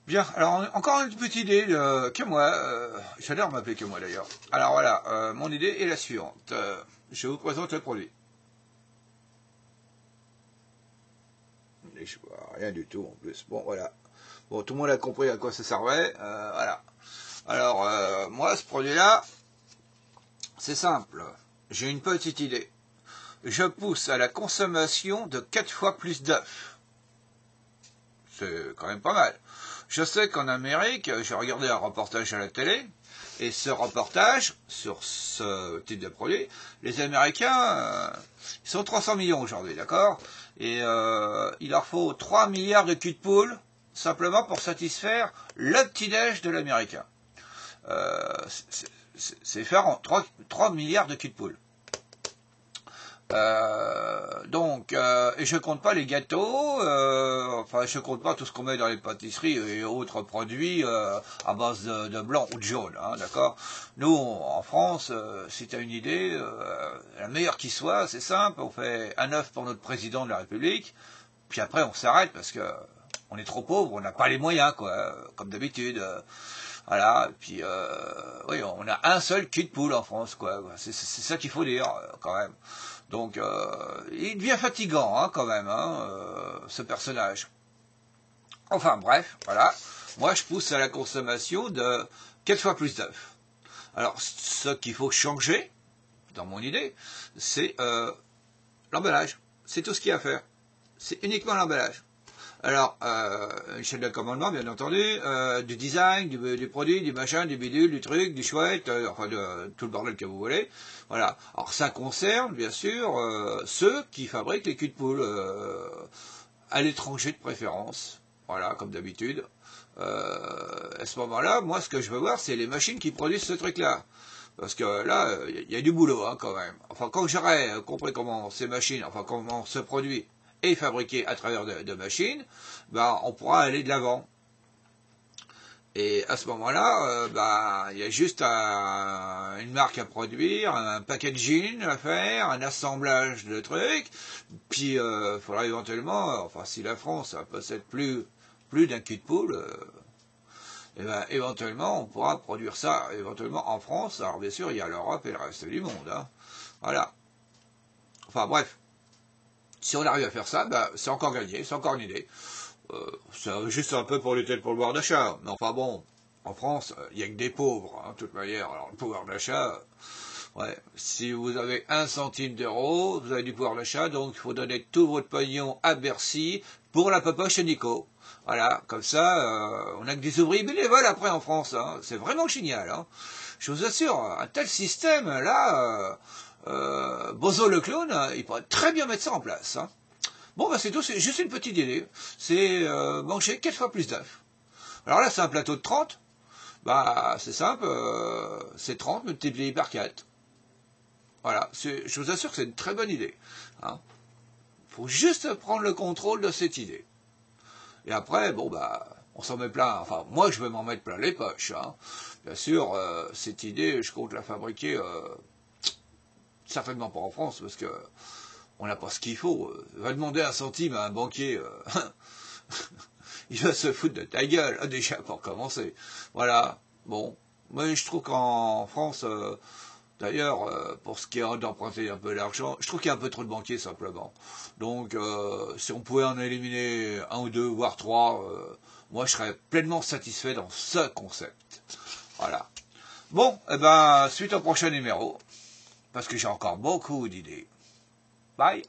Bien, alors encore une petite idée que moi, j'adore m'appeler que moi d'ailleurs. Alors voilà, mon idée est la suivante. Je vous présente le produit. Et je vois rien du tout en plus. Bon voilà. Bon, tout le monde a compris à quoi ça servait. Voilà. Alors moi, ce produit-là, c'est simple. J'ai une petite idée. Je pousse à la consommation de 4 fois plus d'œufs. C'est quand même pas mal. Je sais qu'en Amérique, j'ai regardé un reportage à la télé, et ce reportage, sur ce type de produit, les Américains, ils sont 300 millions aujourd'hui, d'accord? Et il leur faut 3 milliards de culs de poule, simplement pour satisfaire le petit-déj de l'Américain. C'est faire 3 milliards de culs de poule. Et je compte pas les gâteaux, enfin je compte pas tout ce qu'on met dans les pâtisseries et autres produits à base de blanc ou de jaune, hein, d'accord. Nous, en France, si tu as une idée, la meilleure qui soit, c'est simple, on fait un œuf pour notre président de la République, puis après on s'arrête parce que on est trop pauvre, on n'a pas les moyens, quoi, comme d'habitude. Voilà, et puis oui, on a un seul cul de poule en France, quoi. C'est ça qu'il faut dire, quand même. Donc, il devient fatigant, hein, quand même, hein, ce personnage. Enfin, bref, voilà. Moi, je pousse à la consommation de 4 fois plus d'œufs. Alors, ce qu'il faut changer, dans mon idée, c'est l'emballage. C'est tout ce qu'il y a à faire. C'est uniquement l'emballage. Alors, une chaîne de commandement, bien entendu, du design, du produit, du machin, du bidule, du truc, du chouette, enfin de tout le bordel que vous voulez. Voilà. Alors ça concerne, bien sûr, ceux qui fabriquent les culs de poule, à l'étranger de préférence. Voilà, comme d'habitude. À ce moment-là, moi, ce que je veux voir, c'est les machines qui produisent ce truc-là. Parce que là, il y a du boulot, hein, quand même. Enfin, quand j'aurai compris comment ces machines, enfin, comment ce produit est fabriqué à travers de machines, ben, on pourra aller de l'avant. Et à ce moment-là, il y a juste une marque à produire, un packaging à faire, un assemblage de trucs, puis il faudra éventuellement, enfin si la France possède plus d'un cul de poule, et ben, éventuellement on pourra produire ça éventuellement en France. Alors bien sûr il y a l'Europe et le reste du monde, hein. Voilà. Enfin bref. Si on arrive à faire ça, ben, c'est encore gagné, c'est encore une idée. C'est juste un peu pour lutter pour le pouvoir d'achat. Mais enfin bon, en France, il n'y a que des pauvres, hein, de toute manière. Alors le pouvoir d'achat, ouais, si vous avez 1 centime d'euro, vous avez du pouvoir d'achat, donc il faut donner tout votre pognon à Bercy pour la popoche Nico. Voilà, comme ça, on n'a que des ouvriers bénévoles après en France. Hein. C'est vraiment génial. Hein. Je vous assure, un tel système, là... Bozo le clone, il pourrait très bien mettre ça en place. Hein. Bon, bah c'est tout, c'est juste une petite idée. C'est manger 4 fois plus d'œufs. Alors là, c'est un plateau de 30. Bah, c'est simple, c'est 30 multiplié par 4. Voilà, je vous assure que c'est une très bonne idée. Hein. Faut juste prendre le contrôle de cette idée. Et après, bon, bah, on s'en met plein. Enfin, moi, je vais m'en mettre plein les poches. Hein. Bien sûr, cette idée, je compte la fabriquer... certainement pas en France, parce que on n'a pas ce qu'il faut. Va demander 1 centime à un banquier, il va se foutre de ta gueule, déjà pour commencer. Voilà, bon. Moi je trouve qu'en France, d'ailleurs, pour ce qui est d'emprunter un peu d'argent, je trouve qu'il y a un peu trop de banquiers simplement. Donc si on pouvait en éliminer 1 ou 2, voire 3, moi je serais pleinement satisfait dans ce concept. Voilà. Bon, eh ben, suite au prochain numéro. Parce que j'ai encore beaucoup d'idées. Bye!